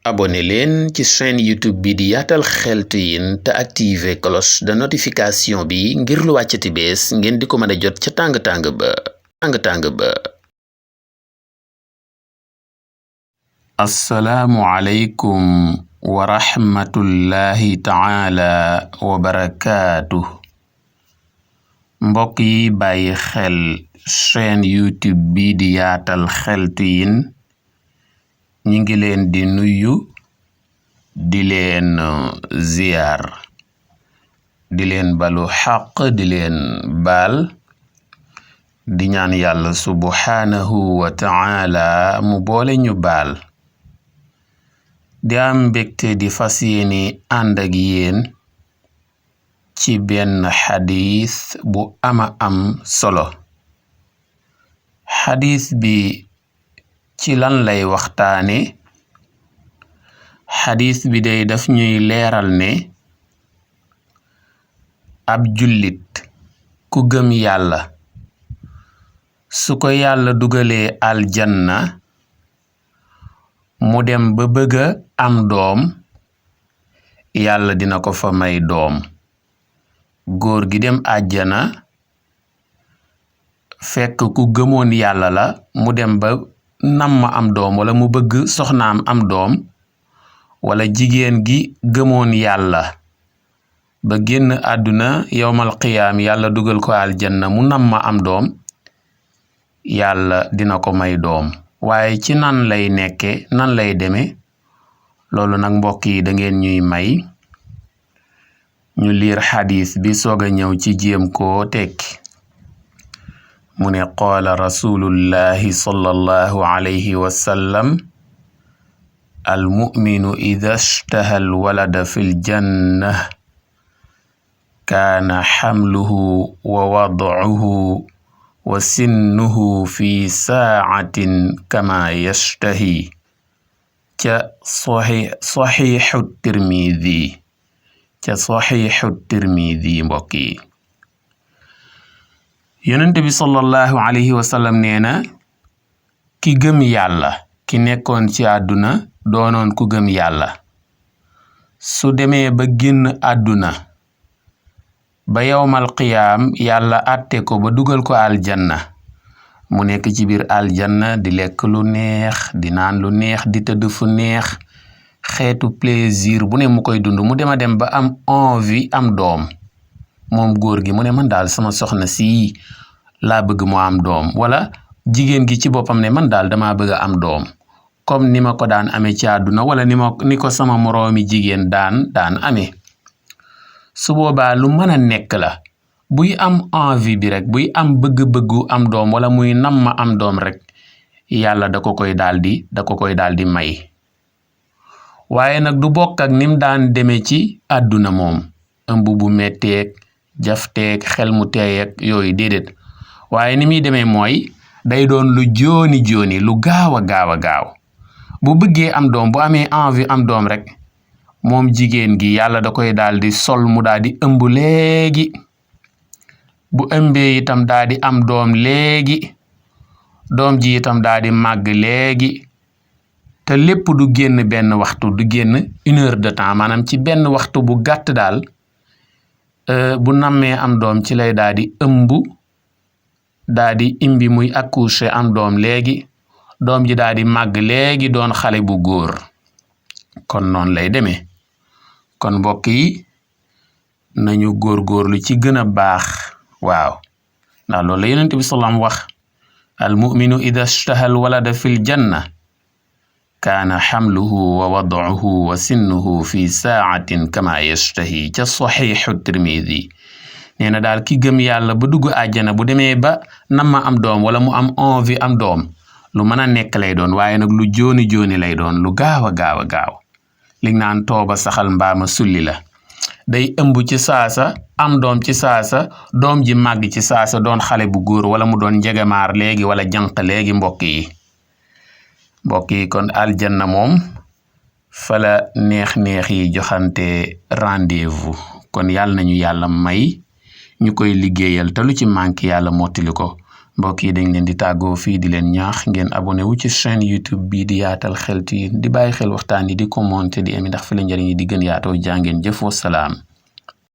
abonné leen ci chaîne YouTube bi di Yaatal Xeltu Yin te activer cloche de notification bi ngir lu wàccati bees ngeen di ko mën a jot ca tàng-tàng ba. Assalaamu aleykum wa rahmatullahi taala wa barakaatuh. mbokk yi bàyyi xel chaîne YouTube bi di Yaatal Xeltu Yin ñi ngi leen di nuyu di leen ziyaar di leen balu xaq di leen baal di ñaan yàlla subhaanahu wa ta'ala mu boole ñu baal di am mbégte di fas yéene ànd ak yéen ci benn xadis bu am solo. xadis bi ci lan lay waxtaane? xadis bi day daf ñuy leeral ne ab jullit ku gëm yàlla su ko yàlla dugalee aljanna mu dem ba bëgga am doom yàlla dina ko fa may doom. góor gi dem àjjana fekk ku gëmoon yàlla la mu dem ba nam am doom wala mu bëgg soxnaam am doom, wala jigéen gi gëmoon yàlla ba génn àdduna yowmal qiyaam yàlla dugal ko aljanna mu nam am doom, yàlla dina ko may doom. waaye ci nan lay nekke, nan lay deme, loolu nag mbokk yi da ngeen ñuy may ñu liir xadis bi soog a ñëw ci jéem koo tekki. mu ne qaala rasulullahi sallallahu alayhi wa sallam almuminu ida shtaha alwalada fi ljanna kaana xamluhu wa wadcuhu wa sinnuhu fi saacatin kama yashtahi ca saxiixu tirmidi mbokk yi. yonent bi sallallahu alayhi wa sallam nee na ki gëm yàlla, ki nekkoon ci àdduna doonoon ku gëm yàlla, su demee ba génn àdduna ba yawmal qiyaam yàlla àtte ko ba dugal ko aljanna, mu nekk ci biir aljanna di lekk lu neex, di naan lu neex, di tëdd fu neex, xeetu plaisir bu ne mu koy dund. mu dema dem ba am envie am doom, moom góor gi mu ne man daal sama soxna si laa bëgg mu am doom, wala jigéen gi ci boppam ne man daal dama bëgg am doom comme ni ma ko daan amee ci àdduna, wala ni ko sama moroomi jigéen daan amee. su boobaa lu mën a nekk la, buy am envie bi rek, buy am bëgg-bëggu am doom wala muy nam ma am doom rek, yàlla da ko koy daldi may. waaye nag du bokk ak nim daan demee ci àdduna moom, ëmb bu metteeg jafteeg xel mu teeyeg yooyu déedéet. waaye ni muy demee mooy day doon lu jooni lu gaaw a gaaw. bu bëggee am doom, bu amee envie am doom rek, moom jigéen gi yàlla da koy daldi sol mu daldi ëmb léegi. bu ëmbee itam daldi am doom léegi, doom ji itam daldi màgg léegi, te lépp du génn benn waxtu, du génn 1 heure de temps, maanaam ci benn waxtu bu gàtt daal. bu nammee am doom ci lay daldi ëmb, daldi imbi muy accoucher am doom léegi, doom ji daldi màgg léegi doon xale bu góor. kon noonu lay demee. kon mbokk yi nañu góorgóorlu ci gën a baax. waaw ndax loolu la yonent bi sallam wax, al muminu ida shtaha al walada fi l janna kaana xamluhu wa wadcuhu wa sinnuhu fi saacatin kama yashtahi ca saxiixu tirmidi. nee na daal ki gëm yàlla ba dugg àjjana bu demee ba namma am doom wala mu am envie am doom, lu mën a nekk lay doon, waaye nag lu jooni lay doon, lu gaaw a gaaw. li naan tooba saxal mbaama sulli la. day ëmb ci saasa, am doom ci saasa, doom ji màgg ci saasa doon xale bu góor, wala mu doon njegemaar léegi wala jànq léegi. mbokk yi kon aljanna moom fala neex yi joxante rendez-vous. kon yàlla nañu yàlla may ñu koy liggéeyal te lu ci manqué yàlla mottali ko. mbokk yi dañ leen di tàggoo fii di leen ñaax ngeen abonné wu ci chaîne YouTube bii di Yaatal Xeltu yi di bàyyi xel waxtaan yi di commenter di aimer ndax fi la njariñ yi di gën yaatoo jàngeen jëf wa salaam